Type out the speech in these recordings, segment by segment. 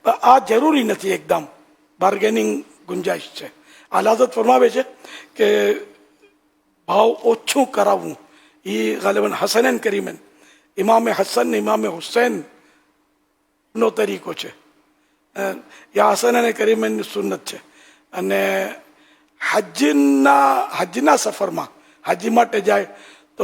આ જરૂરી નથી એકદમ બાર્ગેનિંગ ગુંજાઈશ છે. આલાદત ફરમાવે છે કે ભાવ ઓછું કરાવવું એ ગાલિબન હસન કરીમેન ઇમામે હસન ઇમામે હુસૈન નો તરીકો છે, યા હસન અને કરીમેનની સુન્નત છે. અને હજના સફરમાં હજ માટે જાય તો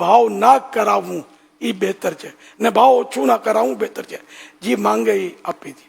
ભાવ ના કરાવવું એ બહેતર છે, ને ભાવ ઓછું ના કરાવવું બહેતર છે. જી માંગે એ આપી દી.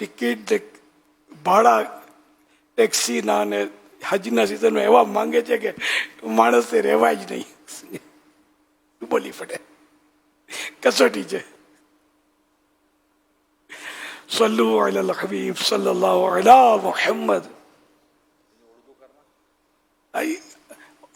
ટિકિટ ભાડા ટેક્સીના ને હજના સિઝનમાં એવા માંગે છે કે માણસે રહેવાય જ નહીં, બોલી પડે. કસોટી છે. સલ્લુ અલા હબીબ સલ્લલ્લાહુ અલા મુહમ્મદ.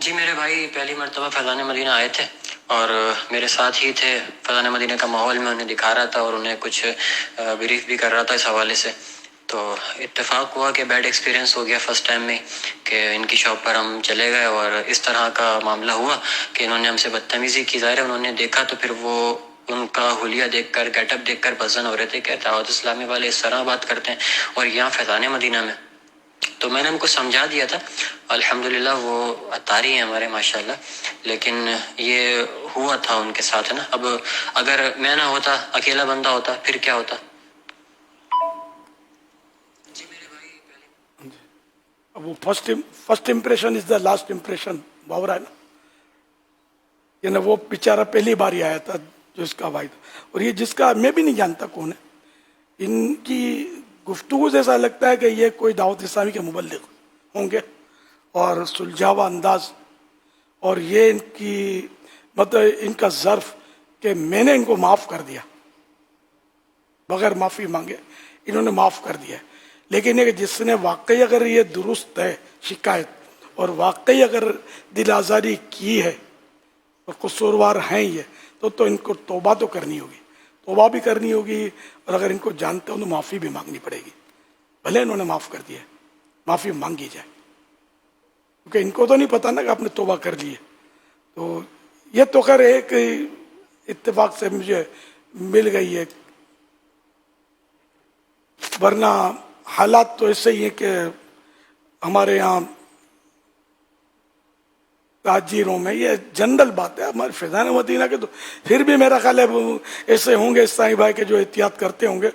جی میرے بھائی پہلی مرتبہ فیضان مدینہ آئے تھے اور میرے ساتھ ہی تھے. فیضان مدینہ کا ماحول میں انہیں دکھا رہا تھا اور انہیں کچھ بریف بھی کر رہا تھا اس حوالے سے. تو اتفاق ہوا کہ بیڈ ایکسپیرینس ہو گیا فرسٹ ٹائم میں کہ ان کی شاپ پر ہم چلے گئے اور اس طرح کا معاملہ ہوا کہ انہوں نے ہم سے بدتمیزی کی. ظاہر ہے انہوں نے دیکھا تو پھر وہ ان کا حلیہ دیکھ کر گیٹ اپ دیکھ کر پسند ہو رہے تھے کہ دعوت اسلامی والے اس طرح بات کرتے ہیں اور یہاں فیضان مدینہ میں. تو میں نے ان کو سمجھا دیا تھا, الحمدللہ وہ اطاری ہیں ہمارے ماشاءاللہ, لیکن یہ ہوا تھا ان کے ساتھ نا. اب اگر میں نہ ہوتا, اکیلا بندہ ہوتا, پھر کیا ہوتا. جی میرے بھائی اب وہ first impression is the last impression باورا ہے نا, یعنی وہ بیچارہ پہلی بار ہی آیا تھا جو اس کا بھائی تھا, اور یہ جس کا میں بھی نہیں جانتا کون ہے. ان کی گفتگو سے ایسا لگتا ہے کہ یہ کوئی دعوت اسلامی کے مبلغ ہوں گے, اور سلجھاوا انداز, اور یہ ان کی مطلب ان کا ظرف کہ میں نے ان کو معاف کر دیا بغیر معافی مانگے, انہوں نے معاف کر دیا. لیکن یہ کہ جس نے واقعی اگر یہ درست ہے شکایت, اور واقعی اگر دل آزاری کی ہے اور قصوروار ہیں یہ, تو ان کو توبہ تو کرنی ہوگی, توبہ بھی کرنی ہوگی, اور اگر ان کو جانتے ہو تو معافی بھی مانگنی پڑے گی. بھلے انہوں نے معاف کر دیا, معافی مانگی جائے, کیونکہ ان کو تو نہیں پتا نا کہ آپ نے توبہ کر لی ہے. تو یہ تو خیر ایک اتفاق سے مجھے مل گئی ہے, ورنہ حالات تو ایسے ہی ہیں کہ ہمارے یہاں تاجروں میں یہ جنرل بات ہے. ہمارے فیضان مدینہ کے تو پھر بھی میرا خیال ہے ایسے ہوں گے اسلامی بھائی کے جو احتیاط کرتے ہوں گے.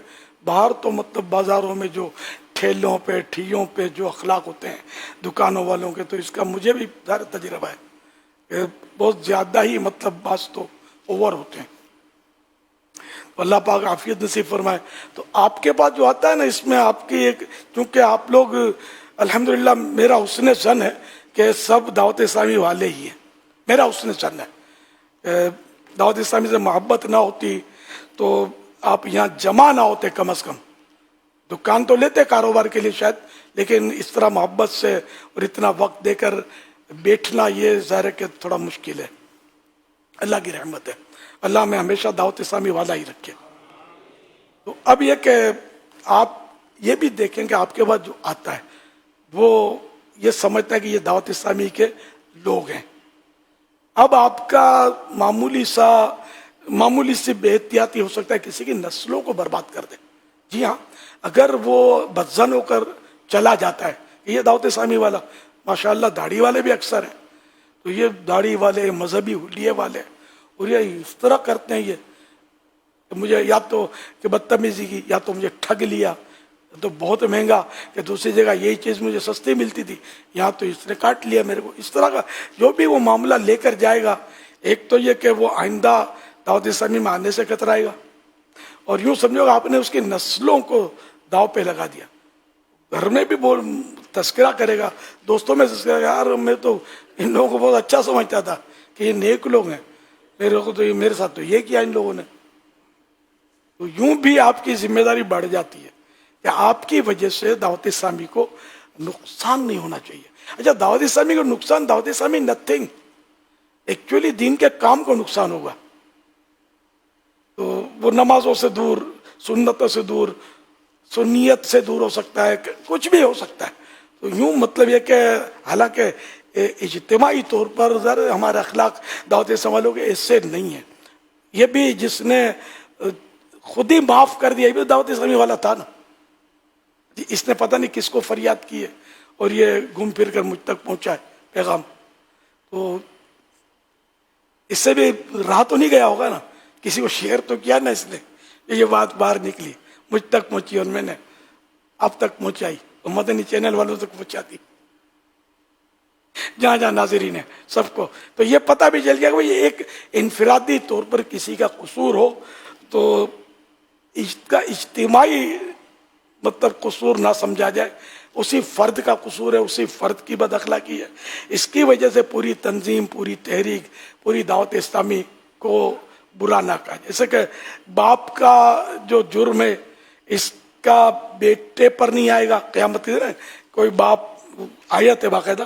باہر تو مطلب بازاروں میں جو ٹھیلوں پہ ٹھیوں پہ جو اخلاق ہوتے ہیں دکانوں والوں کے, تو اس کا مجھے بھی ظاہر تجربہ ہے کہ بہت زیادہ ہی مطلب بعض تو اوور ہوتے ہیں. اللہ پاک عافیت نصیب فرمائے. تو آپ کے پاس جو آتا ہے نا, اس میں آپ کی ایک, چونکہ آپ لوگ الحمدللہ میرا حسن ظن ہے کہ سب دعوت اسلامی والے ہی ہیں, میرا حسن ظن ہے. دعوت اسلامی سے محبت نہ ہوتی تو آپ یہاں جمع نہ ہوتے, کم از کم دکان تو لیتے کاروبار کے لیے شاید, لیکن اس طرح محبت سے اور اتنا وقت دے کر بیٹھنا یہ ظاہر ہے کہ تھوڑا مشکل ہے. اللہ کی رحمت ہے, اللہ میں ہمیشہ دعوت اسلامی والا ہی رکھے. تو اب یہ کہ آپ یہ بھی دیکھیں کہ آپ کے بعد جو آتا ہے وہ یہ سمجھتا ہے کہ یہ دعوت اسلامی کے لوگ ہیں. اب آپ کا معمولی سی بے احتیاطی ہو سکتا ہے کسی کی نسلوں کو برباد کر دے. جی ہاں, اگر وہ بدظن ہو کر چلا جاتا ہے یہ دعوت اسلامی والا, ماشاءاللہ داڑھی والے بھی اکثر ہیں, تو یہ داڑھی والے مذہبی حلیے والے, اور یہ اس طرح کرتے ہیں یہ مجھے یا تو کہ بدتمیزی کی, یا تو مجھے ٹھگ لیا تو بہت مہنگا, کہ دوسری جگہ یہی چیز مجھے سستی ملتی تھی, یہاں تو اس نے کاٹ لیا میرے کو. اس طرح کا جو بھی وہ معاملہ لے کر جائے گا, ایک تو یہ کہ وہ آئندہ دعوت اسلامی میں آنے سے کترائے گا, اور یوں سمجھو گا آپ نے اس کی نسلوں کو داؤ پہ لگا دیا. گھر میں بھی تذکرہ کرے گا, دوستوں میں تذکرہ, یار میں تو ان لوگوں کو بہت اچھا سمجھتا تھا کہ یہ نیک لوگ ہیں, میرے ساتھ تو یہ کیا ان لوگوں نے. تو یوں بھی آپ کی ذمہ داری بڑھ جاتی ہے کہ آپ کی وجہ سے دعوت اسلامی کو نقصان نہیں ہونا چاہیے. اچھا دعوت اسلامی کو نقصان, دعوت اسلامی نتھنگ, ایکچولی دین کے کام کو نقصان ہوگا. تو وہ نمازوں سے دور, سنتوں سے دور, سنیت سے دور ہو سکتا ہے, کچھ بھی ہو سکتا ہے. تو یوں مطلب یہ کہ حالانکہ اجتماعی طور پر ہمارے اخلاق دعوت اسلامی والوں کے ایسے نہیں ہیں. یہ بھی جس نے خود ہی معاف کر دیا, یہ بھی دعوت اسلامی والا تھا نا. اس نے پتہ نہیں کس کو فریاد کی ہے اور یہ گھوم پھر کر مجھ تک پہنچا ہے پیغام. تو اس سے بھی رہا تو نہیں گیا ہوگا نا, کسی کو شیئر تو کیا نا اس نے, یہ بات باہر نکلی, مجھ تک پہنچی اور میں نے اب تک پہنچائی, اور مدنی چینل والوں تک پہنچاتی, جہاں جہاں ناظرین ہیں سب کو. تو یہ پتہ بھی چل گیا کہ یہ ایک انفرادی طور پر کسی کا قصور ہو تو اس کا اجتماعی مطلب قصور نہ سمجھا جائے, اسی فرد کا قصور ہے, اسی فرد کی بد اخلاقی ہے. اس کی وجہ سے پوری تنظیم, پوری تحریک, پوری دعوت اسلامی کو برا نہ کہا. جیسے کہ باپ کا جو جرم ہے اس کا بیٹے پر نہیں آئے گا قیامت کے دن. کوئی باپ آیت ہے باقاعدہ,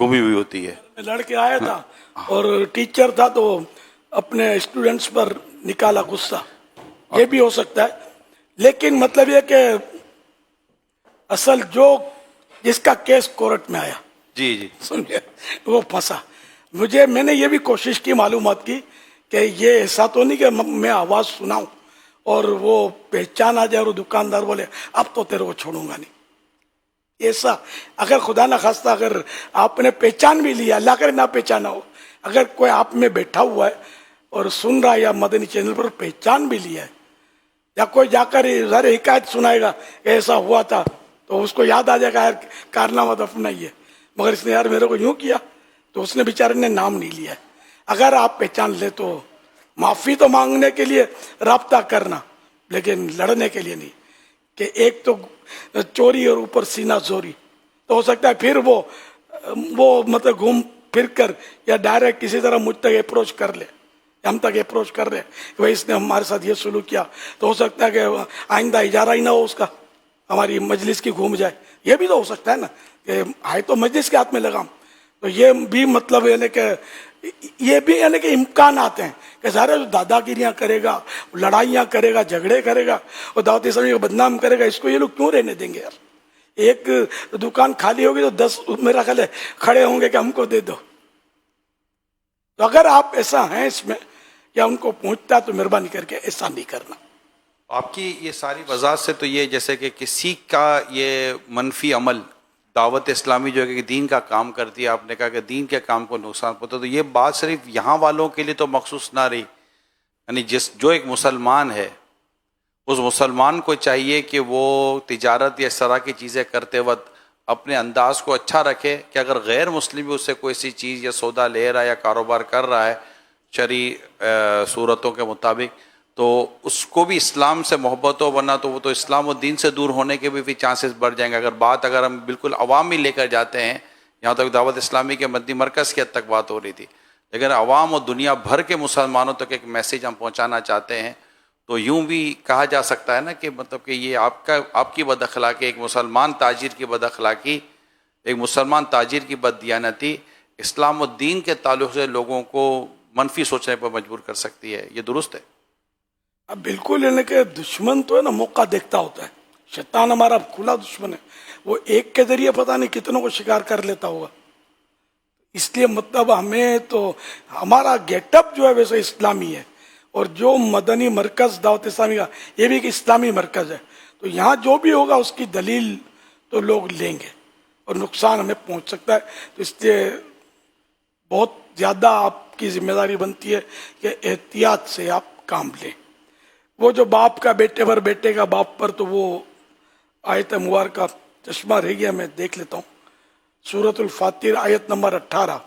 گمی ہوئی ہوتی ہے. لڑکے آیا تھا اور ٹیچر تھا تو اپنے اسٹوڈنٹس پر نکالا غصہ، یہ بھی ہو سکتا ہے. لیکن مطلب یہ کہ اصل جو جس کا کیس کورٹ میں آیا جی جی سنیے وہ پھنسا. میں نے یہ بھی کوشش کی معلومات کی کہ یہ ایسا تو نہیں کہ میں آواز سناؤں اور وہ پہچان آ جائے اور دکاندار بولے اب تو تیرے کو چھوڑوں گا نہیں. ایسا اگر خدا نہ خواستہ اگر آپ نے پہچان بھی لیا، اللہ کرے نہ پہچانا ہو، اگر کوئی آپ میں بیٹھا ہوا ہے اور سن رہا ہے یا مدنی چینل پر پہچان بھی لیا ہے، یا کوئی جا کر ذرا حکایت سنائے گا کہ ایسا ہوا تھا تو اس کو یاد آ جائے گا یار کارنامہ تو اپنا ہی ہے، مگر اس نے یار میرے کو یوں کیا، تو اس نے بیچارے نے نام نہیں لیا ہے. اگر آپ پہچان لے تو معافی تو مانگنے کے لیے رابطہ کرنا، لیکن لڑنے کے لیے نہیں. کہ ایک تو چوری اور اوپر سینہ زوری، تو ہو سکتا ہے پھر وہ مطلب گھوم پھر کر یا ڈائریکٹ کسی طرح مجھ تک اپروچ کر لے، ہم تک اپروچ کر لے کہ بھائی اس نے ہمارے ساتھ یہ سلوک کیا، تو ہو سکتا ہے کہ آئندہ اجارہ ہی نہ ہو اس کا، ہماری مجلس کی گھوم جائے. یہ بھی تو ہو سکتا ہے نا کہ آئے تو مجلس کے ہاتھ میں لگام. تو یہ بھی مطلب یعنی کہ یہ بھی یعنی کہ امکانات ہیں کہ سارے جو دادا گیریاں کرے گا، لڑائیاں کرے گا، جھگڑے کرے گا اور دعوت اسلامی کو بدنام کرے گا، اس کو یہ لوگ کیوں رہنے دیں گے یار؟ ایک دکان خالی ہوگی تو 10 میرا خیال ہے کھڑے ہوں گے کہ ہم کو دے دو. تو اگر آپ ایسا ہیں اس میں یا ان کو پہنچتا تو مہربانی کر کے ایسا نہیں کرنا. آپ کی یہ ساری وضاحت سے تو یہ جیسے کہ کسی کا یہ منفی عمل دعوت اسلامی جو ہے کہ دین کا کام کرتی ہے، آپ نے کہا کہ دین کے کام کو نقصان پہنچتا، تو یہ بات صرف یہاں والوں کے لیے تو مخصوص نہ رہی، یعنی جو ایک مسلمان ہے اس مسلمان کو چاہیے کہ وہ تجارت یا اس طرح کی چیزیں کرتے وقت اپنے انداز کو اچھا رکھے کہ اگر غیر مسلم بھی اس سے کوئی سی چیز یا سودا لے رہا ہے یا کاروبار کر رہا ہے شرعی صورتوں کے مطابق، تو اس کو بھی اسلام سے محبت ہو، ورنہ تو وہ تو اسلام و دین سے دور ہونے کے بھی چانسز بڑھ جائیں گے. اگر ہم بالکل عوام میں لے کر جاتے ہیں، یہاں تک دعوت اسلامی کے مدنی مرکز کی حد تک بات ہو رہی تھی، لیکن عوام اور دنیا بھر کے مسلمانوں تک ایک میسیج ہم پہنچانا چاہتے ہیں، تو یوں بھی کہا جا سکتا ہے نا کہ مطلب کہ یہ آپ کی بد اخلاقی، ایک مسلمان تاجر کی بد اخلاقی، ایک مسلمان تاجر کی بد دیانتی اسلام و دین کے تعلق سے لوگوں کو منفی سوچنے پر مجبور کر سکتی ہے. یہ درست ہے؟ اب بالکل یعنی کہ دشمن تو ہے نا موقع دیکھتا ہوتا ہے. شیطان ہمارا کھلا دشمن ہے، وہ ایک کے ذریعے پتہ نہیں کتنوں کو شکار کر لیتا ہوگا. اس لیے مطلب ہمیں تو ہمارا گیٹ اپ جو ہے ویسے اسلامی ہے، اور جو مدنی مرکز دعوت اسلامی کا یہ بھی ایک اسلامی مرکز ہے، تو یہاں جو بھی ہوگا اس کی دلیل تو لوگ لیں گے اور نقصان ہمیں پہنچ سکتا ہے. تو اس لیے بہت زیادہ آپ کی ذمہ داری بنتی ہے کہ احتیاط سے آپ کام لیں. وہ جو باپ کا بیٹے پر، بیٹے کا باپ پر، تو وہ آیت مبارکہ چشمہ رہ گیا، میں دیکھ لیتا ہوں. سورۃ الفاتر آیت نمبر 18،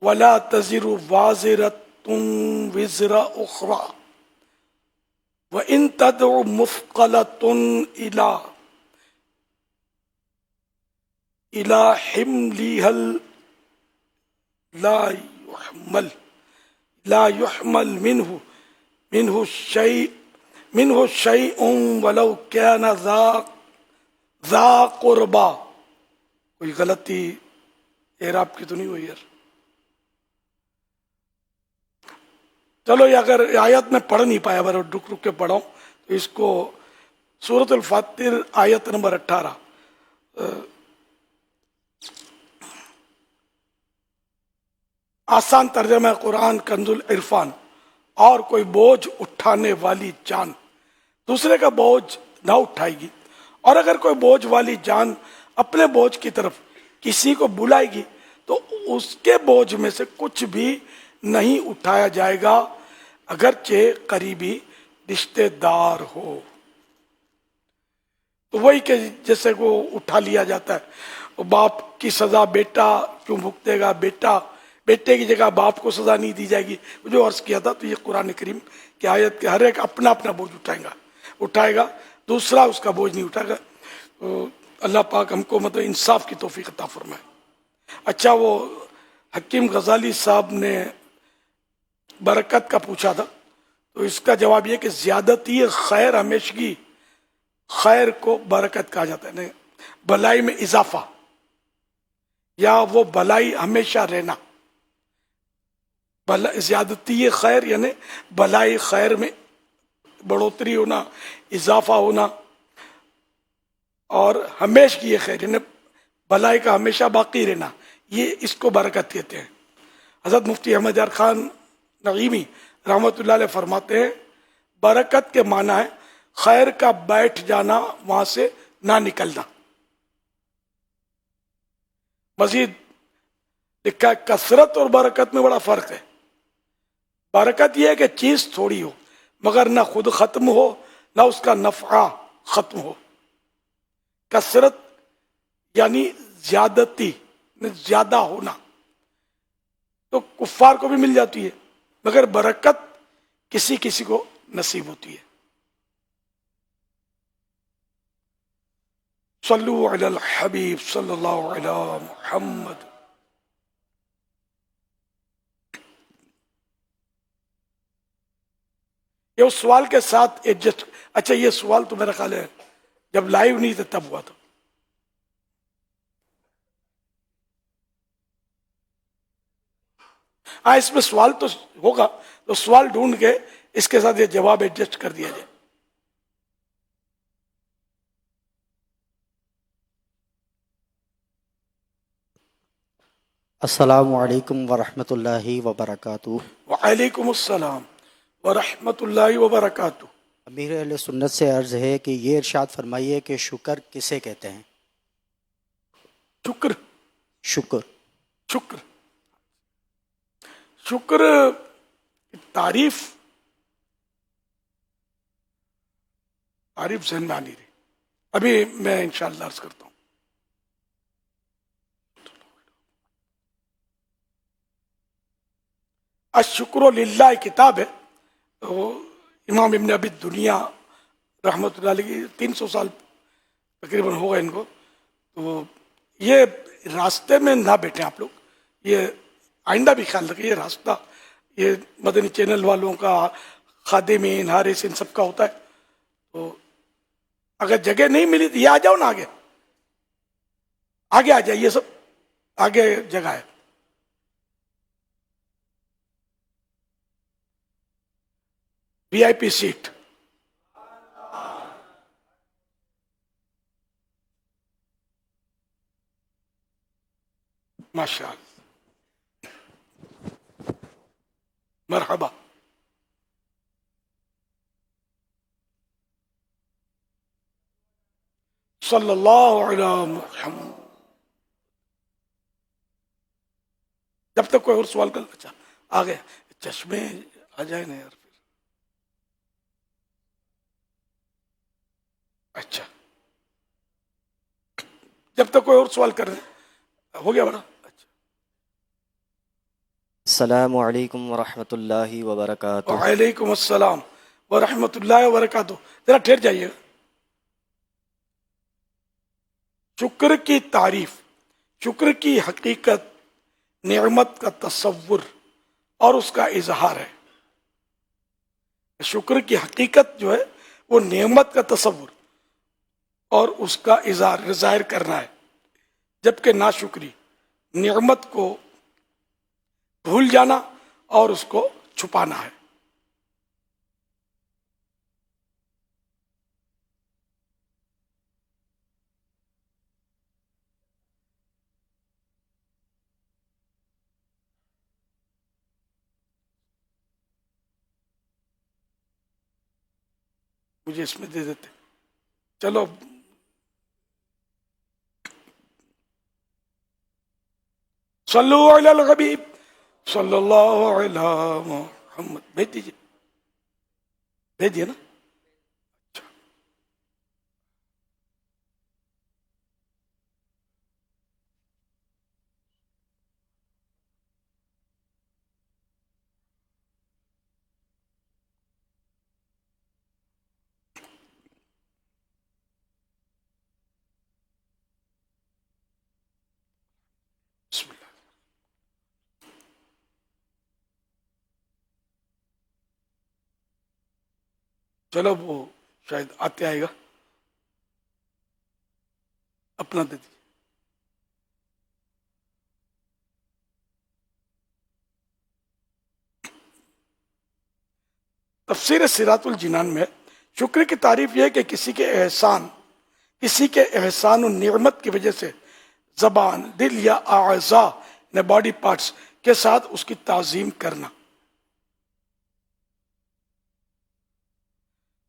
وَلَا تَزِرُ وَازِرَةٌ وِزْرَ أُخْرَى وَإِن تَدْعُ مُثْقَلَةٌ إِلَى حِمْلِهَا لا يحمل منه شيء ولو كان ذا قربا. کوئی غلطی اعراب کی تو نہیں ہوئی یار؟ چلو یہ اگر آیت میں پڑھ نہیں پایا بر رک کے پڑھاؤں تو اس کو سورۃ الفاتر آیت نمبر 18، آسان ترجمہ قرآن کنز العرفان. اور کوئی بوجھ اٹھانے والی جان دوسرے کا بوجھ نہ اٹھائے گی، اور اگر کوئی بوجھ والی جان اپنے بوجھ کی طرف کسی کو بلائے گی تو اس کے بوجھ میں سے کچھ بھی نہیں اٹھایا جائے گا، اگرچہ قریبی رشتے دار ہو. تو وہی کہ جیسے وہ اٹھا لیا جاتا ہے، باپ کی سزا بیٹا کیوں بھگتے گا، بیٹے کی جگہ باپ کو سزا نہیں دی جائے گی. جو عرض کیا تھا تو یہ قرآن کریم کی آیت کے ہر ایک اپنا اپنا بوجھ اٹھائے گا، دوسرا اس کا بوجھ نہیں اٹھائے گا. تو اللہ پاک ہم کو مطلب انصاف کی توفیق عطا فرمائے. اچھا، وہ حکیم غزالی صاحب نے برکت کا پوچھا تھا، تو اس کا جواب یہ کہ زیادتی خیر ہمیشگی، خیر کو برکت کہا جاتا ہے، بھلائی میں اضافہ. یا وہ بلائی ہمیشہ رہنا. زیادتی خیر یعنی بلائی خیر میں بڑھوتری ہونا، اضافہ ہونا، اور ہمیشہ کی یہ خیر یعنی بلائی کا ہمیشہ باقی رہنا، یہ اس کو برکت کہتے ہیں. حضرت مفتی احمد یار خان نعیمی رحمۃ اللہ علیہ فرماتے ہیں برکت کے معنی ہے خیر کا بیٹھ جانا، وہاں سے نہ نکلنا. مزید لکھا ہے کثرت اور برکت میں بڑا فرق ہے. برکت یہ ہے کہ چیز تھوڑی ہو مگر نہ خود ختم ہو نہ اس کا نفع ختم ہو. کثرت یعنی زیادتی، زیادہ ہونا، تو کفار کو بھی مل جاتی ہے، مگر برکت کسی کسی کو نصیب ہوتی ہے. صلو علی الحبیب صلی اللہ علی محمد. یہ اس سوال کے ساتھ ایڈجسٹ. اچھا یہ سوال تو میرا خیال ہے جب لائیو نہیں تھا تب ہوا تھا. ہاں اس میں سوال تو ہوگا، تو سوال ڈھونڈ کے اس کے ساتھ یہ جواب ایڈجسٹ کر دیا جائے. السلام علیکم ورحمۃ اللہ وبرکاتہ. وعلیکم السلام ورحمۃ اللہ وبرکاتہ. امیر اہل سنت سے عرض ہے کہ یہ ارشاد فرمائیے کہ شکر کسے کہتے ہیں؟ شکر شکر. شکر شکر تعریف ذہن میں آ نہیں رہی، ابھی میں انشاءاللہ عرض کرتا ہوں. الشکر للہ کتاب ہے، تو امام ابن ابی دنیا رحمۃ اللہ علیہ 300 سال تقریباً ہوگا ان کو. تو یہ راستے میں نہ بیٹھیں آپ لوگ، یہ آئندہ بھی خیال رکھیں. یہ راستہ یہ مدنی چینل والوں کا، خادمین، حارث، ان سب کا ہوتا ہے. تو اگر جگہ نہیں ملی تو یہ آ جاؤ نا، آگے آگے آ جائیے، سب آگے جگہ ہے. وی آئی پی سیٹ. ماشاء اللہ، مرحبا. صلی اللہ علیہ محمد. جب تک کوئی اور سوال کر. اچھا آ گئے چشمے آ جائے نا یار پھر. اچھا جب تک کوئی اور سوال کر رہے ہو گیا بڑا. اچھا السلام علیکم ورحمۃ اللہ وبرکاتہ. وعلیکم السلام ورحمۃ اللہ وبرکاتہ. ذرا ٹھہر جائیے. شکر کی تعریف، شکر کی حقیقت، نعمت کا تصور اور اس کا اظہار ہے. شکر کی حقیقت جو ہے وہ نعمت کا تصور اور اس کا اظہار، ظاہر کرنا ہے، جبکہ ناشکری نعمت کو بھول جانا اور اس کو چھپانا ہے. مجھے اس میں دے دیتے. چلو صلو علی الحبیب صلی اللہ علیہ محمد. بھیج دیجیے، بھیج دیے نا. بسم اللہ. چلو وہ شاید آتے آئے گا، اپنا دے دیجیے. تفسیر سراط الجنان میں شکر کی تعریف یہ ہے کہ کسی کے احسان و نعمت کی وجہ سے زبان، دل یا اعضاء نے باڈی پارٹس کے ساتھ اس کی تعظیم کرنا.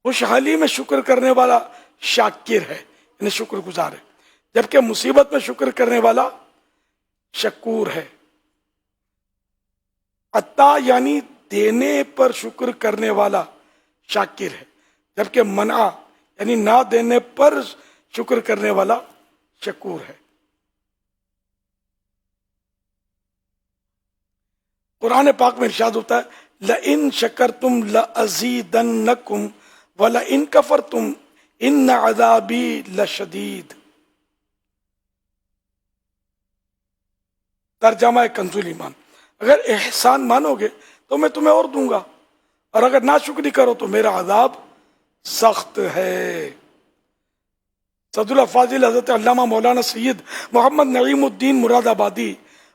خوشحالی میں شکر کرنے والا شاکر ہے، یعنی شکر گزار ہے، جبکہ مصیبت میں شکر کرنے والا شکور ہے. عطا یعنی دینے پر شکر کرنے والا شاکر ہے، جبکہ منع یعنی نہ دینے پر شکر کرنے والا شکور ہے. قرآن پاک میں ارشاد ہوتا ہے لَإِن شَكَرْتُمْ لَأَزِيدَنَّكُمْ وَلَإِن كَفَرْتُمْ إِنَّ عَذَابِي لَشَدِيدٌ. ترجمہ کنز ایمان، اگر احسان مانو گے تو میں تمہیں اور دوں گا، اور اگر ناشکری کرو تو میرا عذاب سخت ہے. صدر الفاضل حضرت علامہ مولانا سید محمد نعیم الدین مراد آبادی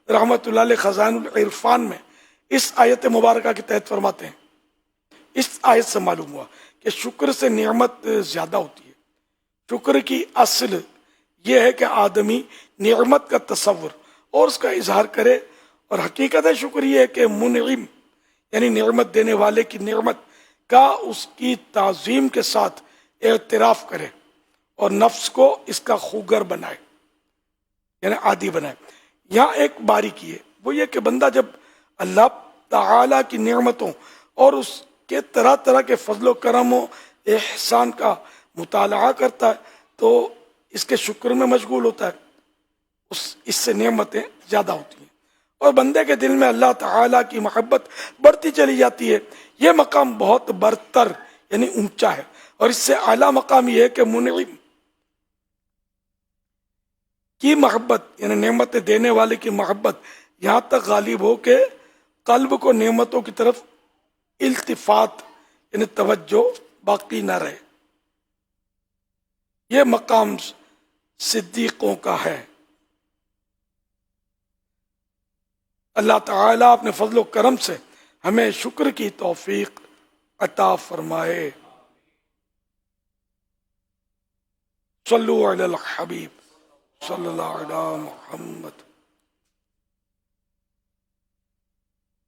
رحمۃ اللہ علیہ خزائن العرفان میں اس آیت مبارکہ کے تحت فرماتے ہیں، اس آیت سے معلوم ہوا کہ شکر سے نعمت زیادہ ہوتی ہے. شکر کی اصل یہ ہے کہ آدمی نعمت کا تصور اور اس کا اظہار کرے، اور حقیقت شکر یہ ہے کہ منعم یعنی نعمت دینے والے کی نعمت کا اس کی تعظیم کے ساتھ اعتراف کرے اور نفس کو اس کا خوگر بنائے، یعنی عادی بنائے. یہاں ایک باریکی ہے، وہ یہ کہ بندہ جب اللہ تعالی کی نعمتوں اور اس کے طرح طرح کے فضل و کرم و احسان کا مطالعہ کرتا ہے تو اس کے شکر میں مشغول ہوتا ہے، اس سے نعمتیں زیادہ ہوتی ہیں، اور بندے کے دل میں اللہ تعالی کی محبت بڑھتی چلی جاتی ہے. یہ مقام بہت برتر یعنی اونچا ہے، اور اس سے اعلیٰ مقام یہ ہے کہ منعم کی محبت یعنی نعمت دینے والے کی محبت یہاں تک غالب ہو کہ قلب کو نعمتوں کی طرف التفات یعنی توجہ باقی نہ رہے. یہ مقام صدیقوں کا ہے. اللہ تعالیٰ اپنے فضل و کرم سے ہمیں شکر کی توفیق عطا فرمائے. صلو علی الحبیب صلی اللہ علیہ محمد.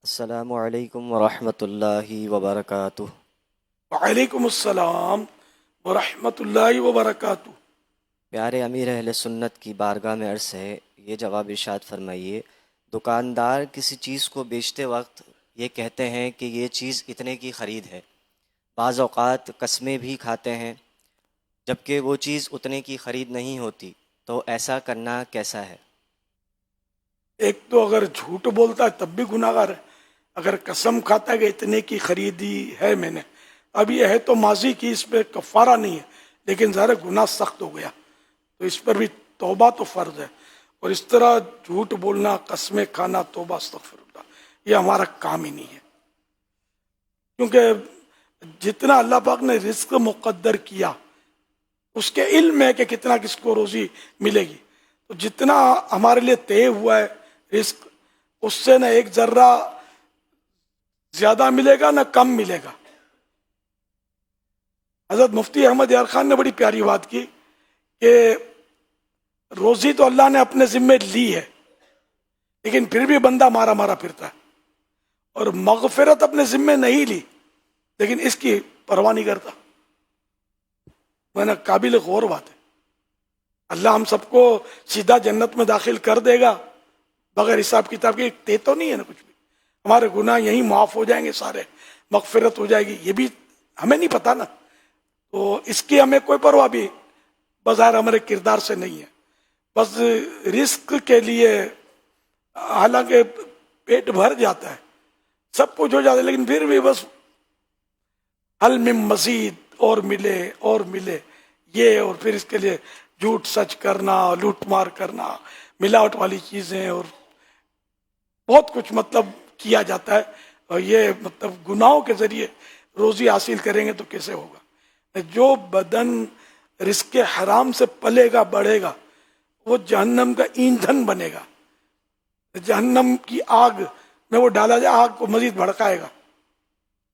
السلام علیکم ورحمۃ اللہ وبرکاتہ. وعلیکم السلام ورحمۃ اللہ وبرکاتہ. پیارے امیر اہل سنت کی بارگاہ میں عرض ہے، یہ جواب ارشاد فرمائیے. دکاندار کسی چیز کو بیچتے وقت یہ کہتے ہیں کہ یہ چیز اتنے کی خرید ہے، بعض اوقات قسمیں بھی کھاتے ہیں جبکہ وہ چیز اتنے کی خرید نہیں ہوتی، تو ایسا کرنا کیسا ہے؟ ایک تو اگر جھوٹ بولتا ہے تب بھی گناہ گار ہے، اگر قسم کھاتا ہے کہ اتنے کی خریدی ہے میں نے، اب یہ ہے تو ماضی کی، اس پہ کفارہ نہیں ہے، لیکن ظاہر گناہ سخت ہو گیا تو اس پر بھی توبہ تو فرض ہے. اور اس طرح جھوٹ بولنا، قسمیں کھانا، توبہ استغفر اللہ، یہ ہمارا کام ہی نہیں ہے. کیونکہ جتنا اللہ پاک نے رزق مقدر کیا اس کے علم ہے کہ کتنا کس کو روزی ملے گی، تو جتنا ہمارے لیے طے ہوا ہے رزق، اس سے نہ ایک ذرہ زیادہ ملے گا نہ کم ملے گا. حضرت مفتی احمد یار خان نے بڑی پیاری بات کی کہ روزی تو اللہ نے اپنے ذمے لی ہے، لیکن پھر بھی بندہ مارا مارا پھرتا ہے، اور مغفرت اپنے ذمے نہیں لی لیکن اس کی پرواہ نہیں کرتا. میں نے قابل غور بات ہے. اللہ ہم سب کو سیدھا جنت میں داخل کر دے گا بغیر حساب کتاب کے، طے تو نہیں ہے نا کچھ بھی. ہمارے گناہ یہیں معاف ہو جائیں گے، سارے مغفرت ہو جائے گی، یہ بھی ہمیں نہیں پتا نا. تو اس کی ہمیں کوئی پرواہ بھی بظاہر ہمارے کردار سے نہیں ہے. بس رزق کے لیے حالانکہ پیٹ بھر جاتا ہے، سب کچھ ہو جاتا ہے، لیکن پھر بھی بس حل میں مزید اور ملے اور ملے یہ، اور پھر اس کے لیے جھوٹ سچ کرنا، لوٹ مار کرنا، ملاوٹ والی چیزیں، اور بہت کچھ مطلب کیا جاتا ہے. اور یہ مطلب گناہوں کے ذریعے روزی حاصل کریں گے تو کیسے ہوگا؟ جو بدن رزق حرام سے پلے گا بڑھے گا وہ جہنم کا ایندھن بنے گا. جہنم کی آگ میں وہ ڈالا جائے، آگ کو مزید بھڑکائے گا.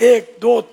1 2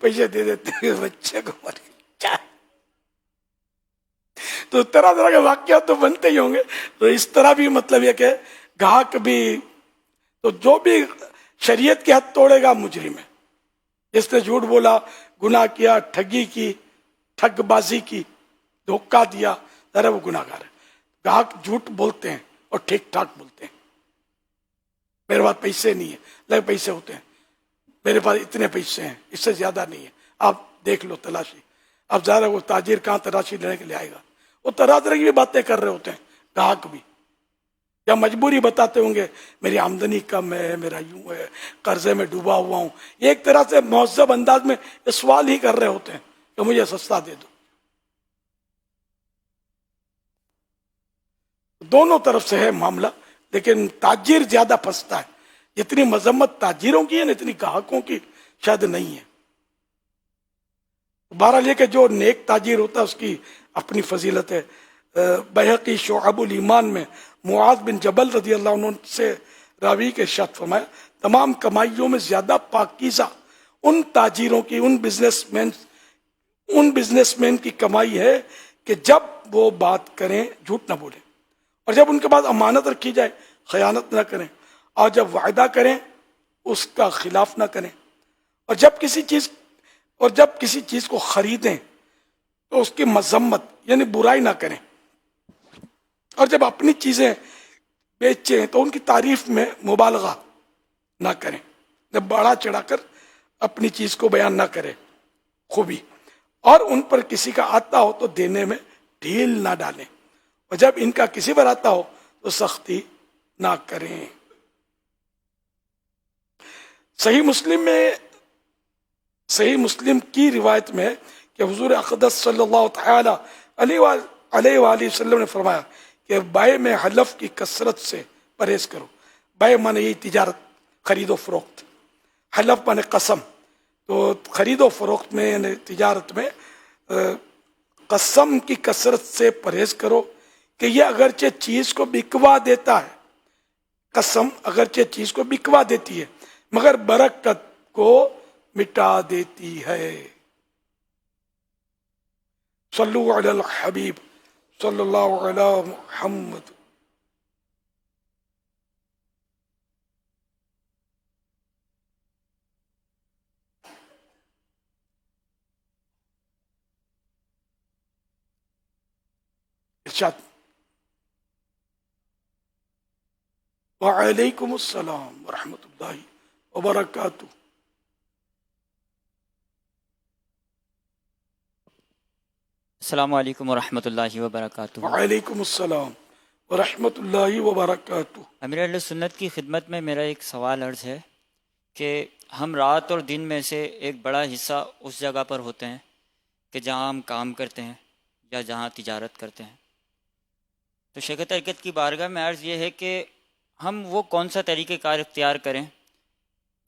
پیسے دے دیتے ہیں بچے کو مر کیا. تو طرح طرح کے واقعات تو بنتے ہی ہوں گے. تو اس طرح بھی مطلب یہ کہ گاہک بھی, تو جو بھی شریعت کی حد توڑے گا مجرم ہے. جس نے جھوٹ بولا, گناہ کیا, ٹھگی کی, ٹھگ بازی کی, دھوکہ دیا, ذرا وہ گناہ گار ہے. گاہک جھوٹ بولتے ہیں اور ٹھیک ٹھاک بولتے ہیں. میرے پاس پیسے نہیں ہیں, لگے پیسے ہوتے ہیں, میرے پاس اتنے پیسے ہیں, اس سے زیادہ نہیں ہے, آپ دیکھ لو تلاشی. اب ظاہر ہے وہ تاجر کہاں تلاشی لینے کے لیے آئے گا. وہ طرح طرح کی بھی باتیں کر رہے ہوتے ہیں گاہک بھی, یا مجبوری بتاتے ہوں گے میری آمدنی کم ہے, میرا یوں ہے, قرضے میں ڈوبا ہوا ہوں. یہ ایک طرح سے مہذب انداز میں سوال ہی کر رہے ہوتے ہیں کہ مجھے سستا دے دو. دونوں طرف سے ہے معاملہ, لیکن تاجر زیادہ پھنستا ہے. جتنی مذمت تاجروں کی ہے نا, اتنی گاہکوں کی شاید نہیں ہے. بہرحال یہ کہ جو نیک تاجر ہوتا ہے اس کی اپنی فضیلت ہے. بیہقی شعب الایمان میں معاذ بن جبل رضی اللہ عنہ سے راوی کے ارشاد فرمایا, تمام کمائیوں میں زیادہ پاکیزہ ان تاجروں کی, ان بزنس مین کی کمائی ہے کہ جب وہ بات کریں جھوٹ نہ بولیں, اور جب ان کے پاس امانت رکھی جائے خیانت نہ کریں, اور جب وعدہ کریں اس کا خلاف نہ کریں, اور جب کسی چیز کو خریدیں تو اس کی مذمت یعنی برائی نہ کریں, اور جب اپنی چیزیں بیچیں تو ان کی تعریف میں مبالغہ نہ کریں, جب بڑا چڑھا کر اپنی چیز کو بیان نہ کریں خوبی, اور ان پر کسی کا آتا ہو تو دینے میں ڈھیل نہ ڈالیں, اور جب ان کا کسی پر آتا ہو تو سختی نہ کریں. صحیح مسلم کی روایت میں کہ حضور اقدس صلی اللہ تعالی علیہ وآلہ وسلم نے فرمایا کہ بائع میں حلف کی کثرت سے پرہیز کرو. بائع مانے یہی تجارت, خرید و فروخت, حلف مانے قسم. تو خرید و فروخت میں یعنی تجارت میں قسم کی کثرت سے پرہیز کرو کہ یہ اگرچہ چیز کو بکوا دیتا ہے, قسم اگرچہ چیز کو بکوا دیتی ہے مگر برکت کو مٹا دیتی ہے. صلو علی الحبیب صلی اللہ علی محمد. ارشاد. وعلیکم السلام ورحمۃ اللہ وبرکاتہ. السلام علیکم ورحمۃ اللہ وبرکاتہ. وعلیکم السلام ورحمۃ اللہ وبرکاتہ. امیر اہل سنت کی خدمت میں میرا ایک سوال عرض ہے کہ ہم رات اور دن میں سے ایک بڑا حصہ اس جگہ پر ہوتے ہیں کہ جہاں ہم کام کرتے ہیں یا جہاں تجارت کرتے ہیں. تو شیخ طریقت کی بارگاہ میں عرض یہ ہے کہ ہم وہ کون سا طریقہ کار اختیار کریں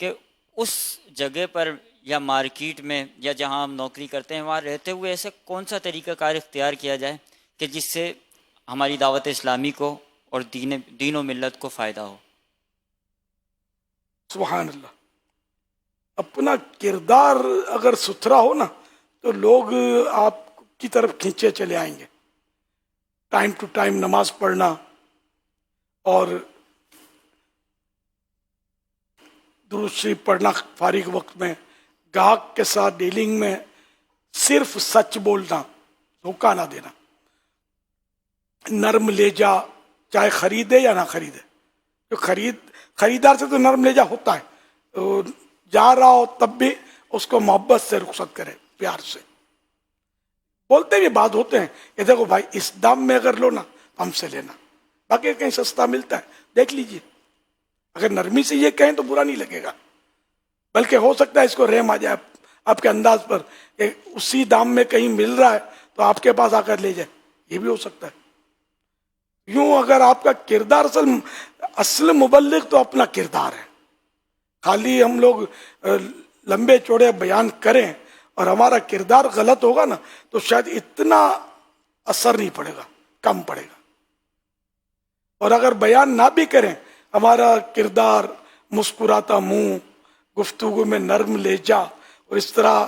کہ اس جگہ پر یا مارکیٹ میں یا جہاں ہم نوکری کرتے ہیں وہاں رہتے ہوئے ایسے کون سا طریقہ کار اختیار کیا جائے کہ جس سے ہماری دعوت اسلامی کو اور دین و ملت کو فائدہ ہو. سبحان اللہ. اپنا کردار اگر ستھرا ہو نا تو لوگ آپ کی طرف کھینچے چلے آئیں گے. ٹائم ٹو ٹائم نماز پڑھنا اور درود شریف پڑھنا فارغ وقت میں, گاہک کے ساتھ ڈیلنگ میں صرف سچ بولنا, دھوکہ نہ دینا, نرم لہجہ چاہے خریدے یا نہ خریدے. جو خریدار سے تو نرم لہجہ ہوتا ہے, تو جا رہا ہو تب بھی اس کو محبت سے رخصت کرے, پیار سے. بولتے بھی بات ہوتے ہیں کہ دیکھو بھائی اس دام میں اگر لو نا ہم سے لینا, باقی کہیں سستا ملتا ہے دیکھ لیجئے. اگر نرمی سے یہ کہیں تو برا نہیں لگے گا, بلکہ ہو سکتا ہے اس کو رحم آ جائے آپ کے انداز پر کہ اسی دام میں کہیں مل رہا ہے تو آپ کے پاس آ کر لے جائے, یہ بھی ہو سکتا ہے. یوں اگر آپ کا کردار اصل مبلغ تو اپنا کردار ہے. خالی ہم لوگ لمبے چوڑے بیان کریں اور ہمارا کردار غلط ہوگا نا تو شاید اتنا اثر نہیں پڑے گا, کم پڑے گا. اور اگر بیان نہ بھی کریں, ہمارا کردار مسکراتا منہ, گفتگو میں نرم لہجہ, اور اس طرح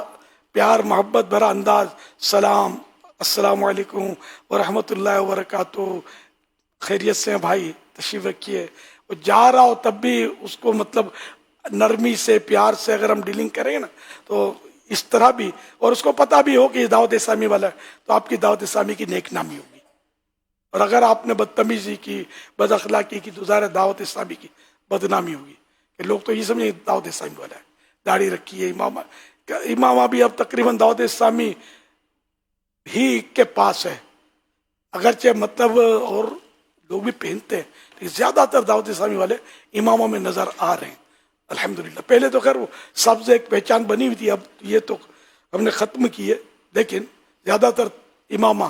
پیار محبت بھرا انداز، سلام، السلام علیکم ورحمۃ اللہ وبرکاتہ، خیریت سے ہیں بھائی، تشریف رکھیے، اور جا رہا ہو تب بھی اس کو مطلب نرمی سے پیار سے اگر ہم ڈیلنگ کریں گے نا تو اس طرح بھی، اور اس کو پتہ بھی ہو کہ یہ دعوت اسلامی والا ہے تو آپ کی دعوت اسلامی کی نیک نامی ہوگی. اور اگر آپ نے بدتمیزی کی، بد اخلاقی کی تو ظاہر دعوت اسلامی کی بدنامی ہوگی کہ لوگ تو یہ سمجھیں دعوت اسلامی والا ہے، داڑھی رکھی ہے، امامہ بھی اب تقریباً دعوت اسلامی ہی کے پاس ہے، اگرچہ مطلب اور لوگ بھی پہنتے ہیں لیکن زیادہ تر دعوت اسلامی والے اماموں میں نظر آ رہے ہیں الحمدللہ. پہلے تو خیر وہ سبز ایک پہچان بنی ہوئی تھی، اب یہ تو ہم نے ختم کی ہے، لیکن زیادہ تر امامہ،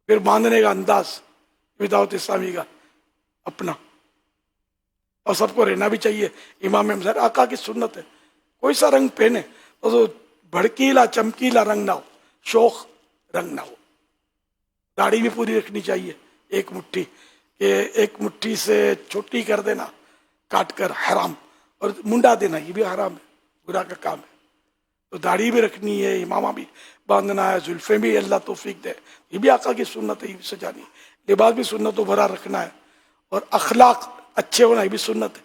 پھر باندھنے کا انداز بھی دعوت اسلامی کا اپنا، اور سب کو رہنا بھی چاہیے. امام مظہر آقا کی سنت ہے، کوئی سا رنگ پہنے تو بھڑکیلا چمکیلا رنگ نہ ہو، شوخ رنگ نہ ہو. داڑھی بھی پوری رکھنی چاہیے، ایک مٹھی، کہ ایک مٹھی سے چھوٹی کر دینا کاٹ کر حرام، اور منڈا دینا یہ بھی حرام ہے، گناہ کا کام ہے. تو داڑھی بھی رکھنی ہے، امامہ بھی باندھنا ہے، زلفیں بھی اللہ توفیق دے، یہ بھی آقا کی سنت ہے، یہ بھی سجانی. لباس بھی سنت و بھرا رکھنا ہے، اور اخلاق اچھے ہونا یہ بھی سنت ہے،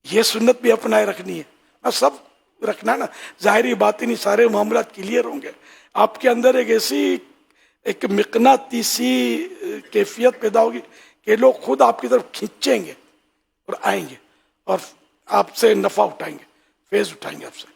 یہ سنت بھی اپنائے رکھنی ہے. سب رکھنا ہے نا، ظاہری باطنی سارے معاملات کلیئر ہوں گے. آپ کے اندر ایک ایسی ایک مقناطیسی کیفیت پیدا ہوگی کہ لوگ خود آپ کی طرف کھینچیں گے اور آئیں گے اور آپ سے نفع اٹھائیں گے، فیض اٹھائیں گے آپ سے.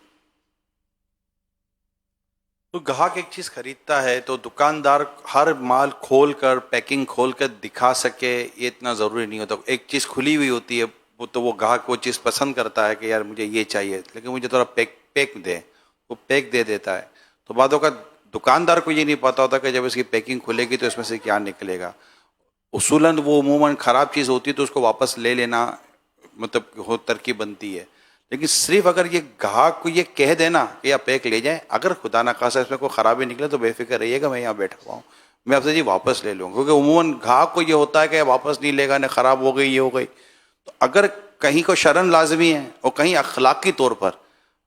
تو گاہک ایک چیز خریدتا ہے تو دکاندار ہر مال کھول کر، پیکنگ کھول کر دکھا سکے، یہ اتنا ضروری نہیں ہوتا. ایک چیز کھلی ہوئی ہوتی ہے وہ تو وہ گاہک وہ چیز پسند کرتا ہے کہ یار مجھے یہ چاہیے لیکن مجھے تھوڑا پیک دے، وہ پیک دے دیتا ہے. تو بعدوں کا دکاندار کو یہ نہیں پتا ہوتا کہ جب اس کی پیکنگ کھلے گی تو اس میں سے کیا نکلے گا. اصولاً وہ عموماً خراب چیز ہوتی ہے تو اس کو واپس لے لینا مطلب ترکیب بنتی ہے. لیکن صرف اگر یہ گاہک کو یہ کہہ دینا کہ یا پیک لے جائیں، اگر خدا نہ خاصا اس میں کوئی خرابی نکلے تو بے فکر رہیے گا، میں یہاں بیٹھا ہوا ہوں، میں آپ سے جی واپس لے لوں. کیونکہ عموماً گاہک کو یہ ہوتا ہے کہ واپس نہیں لے گا، نہ خراب ہو گئی، یہ ہو گئی. تو اگر کہیں کو شرن لازمی ہے اور کہیں اخلاقی طور پر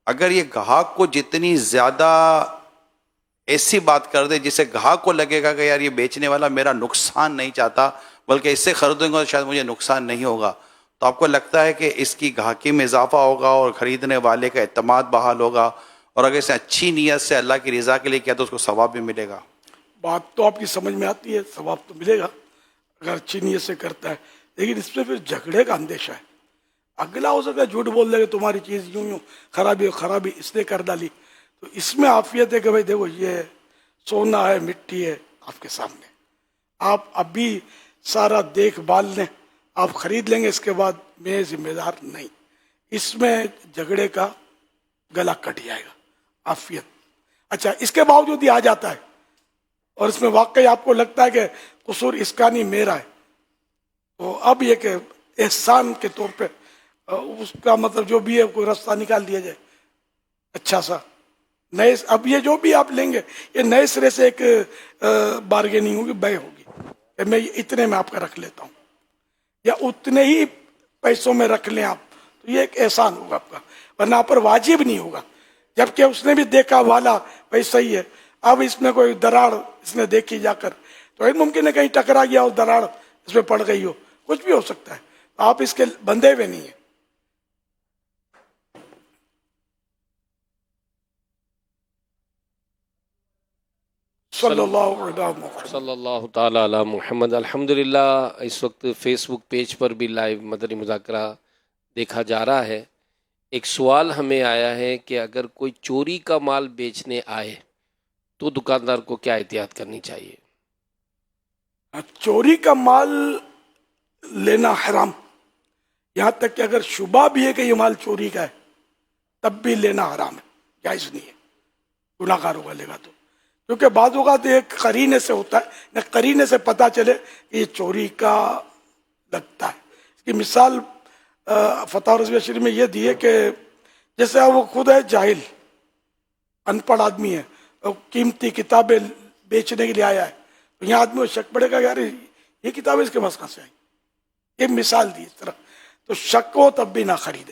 اگر یہ گاہک کو جتنی زیادہ ایسی بات کر دے جس سے گاہک کو لگے گا کہ یار یہ بیچنے والا میرا نقصان نہیں چاہتا بلکہ اس سے خریدوں گا تو شاید مجھے نقصان نہیں ہوگا، تو آپ کو لگتا ہے کہ اس کی گاہکی میں اضافہ ہوگا اور خریدنے والے کا اعتماد بحال ہوگا، اور اگر اسے اچھی نیت سے اللہ کی رضا کے لیے کیا تو اس کو ثواب بھی ملے گا. بات تو آپ کی سمجھ میں آتی ہے، ثواب تو ملے گا اگر اچھی نیت سے کرتا ہے، لیکن اس میں پھر جھگڑے کا اندیشہ ہے. اگلا ہو سکتا ہے جھوٹ بول دے کہ تمہاری چیز یوں خرابی اس نے کر ڈالی. تو اس میں عافیت ہے کہ بھائی دیکھو یہ سونا ہے، مٹی ہے آپ کے سامنے، آپ ابھی سارا دیکھ بھال لیں، آپ خرید لیں گے، اس کے بعد میں ذمہ دار نہیں. اس میں جھگڑے کا گلا کٹ جائے گا. عافیت. اچھا، اس کے باوجود یہ آ جاتا ہے اور اس میں واقعی آپ کو لگتا ہے کہ قصور اس کا نہیں میرا ہے، تو اب یہ کہ احسان کے طور پہ اس کا مطلب جو بھی ہے کوئی راستہ نکال دیا جائے اچھا سا نئے. اب یہ جو بھی آپ لیں گے یہ نئے سرے سے ایک بارگیننگ ہوگی، بے ہوگی کہ میں اتنے میں آپ کا رکھ لیتا ہوں یا اتنے ہی پیسوں میں رکھ لیں آپ، تو یہ ایک احسان ہوگا آپ کا، ورنہ آپ پر واجب نہیں ہوگا. جبکہ اس نے بھی دیکھا والا بھائی صحیح ہے، اب اس میں کوئی دراڑ اس نے دیکھی جا کر تو ایک ممکن ہے کہیں ٹکرا گیا اور دراڑ اس میں پڑ گئی ہو، کچھ بھی ہو سکتا ہے، آپ اس کے بندھے ہوئے نہیں ہیں. صلی اللہ تعالی علی محمد. الحمدللہ اس وقت فیس بک پیج پر بھی لائیو مدنی مذاکرہ دیکھا جا رہا ہے. ایک سوال ہمیں آیا ہے کہ اگر کوئی چوری کا مال بیچنے آئے تو دکاندار کو کیا احتیاط کرنی چاہیے؟ چوری کا مال لینا حرام، یہاں تک کہ اگر شبہ بھی ہے کہ یہ مال چوری کا ہے تب بھی لینا حرام ہے، جائز نہیں ہے، گناہ گار ہوگا لے گا تو. کیونکہ بعض اوقات ایک قرینے سے ہوتا ہے، قرینے سے پتہ چلے کہ یہ چوری کا لگتا ہے. اس کی مثال فتح رضویہ شریف میں یہ دی ہے کہ جیسے وہ خود ہے جاہل، ان پڑھ آدمی ہے، قیمتی کتابیں بیچنے کے لیے آیا ہے، تو یہاں آدمی کو شک پڑے گا یار یہ کتابیں اس کے پاس کہاں سے آئیں. یہ مثال دی اس طرح، تو شک ہو تب بھی نہ خریدے.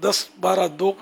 10, 12, 2,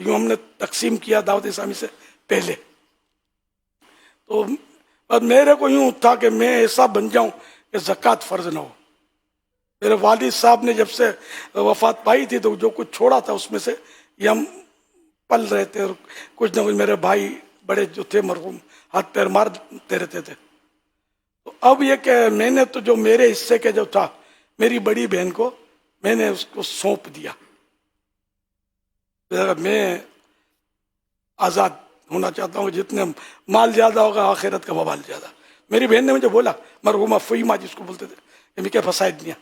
یوں ہم نے تقسیم کیا دعوت اسلامی سے پہلے. تو میرے کو یوں تھا کہ میں ایسا بن جاؤں کہ زکوٰۃ فرض نہ ہو. میرے والد صاحب نے جب سے وفات پائی تھی تو جو کچھ چھوڑا تھا اس میں سے یہ ہم پل رہے تھے, اور کچھ نہ کچھ میرے بھائی بڑے جو تھے مرحوم ہاتھ پیر مارتے رہتے تھے. تو اب یہ کہ میں نے تو جو میرے حصے کے جو تھا میری بڑی بہن کو میں نے اس کو سونپ دیا. میں آزاد ہونا چاہتا ہوں, جتنے مال زیادہ ہوگا آخرت کا وبال زیادہ. میری بہن نے مجھے بولا, مرحومہ فہیمہ جس کو بولتے تھے, کہ میں کیا فسائد دیا.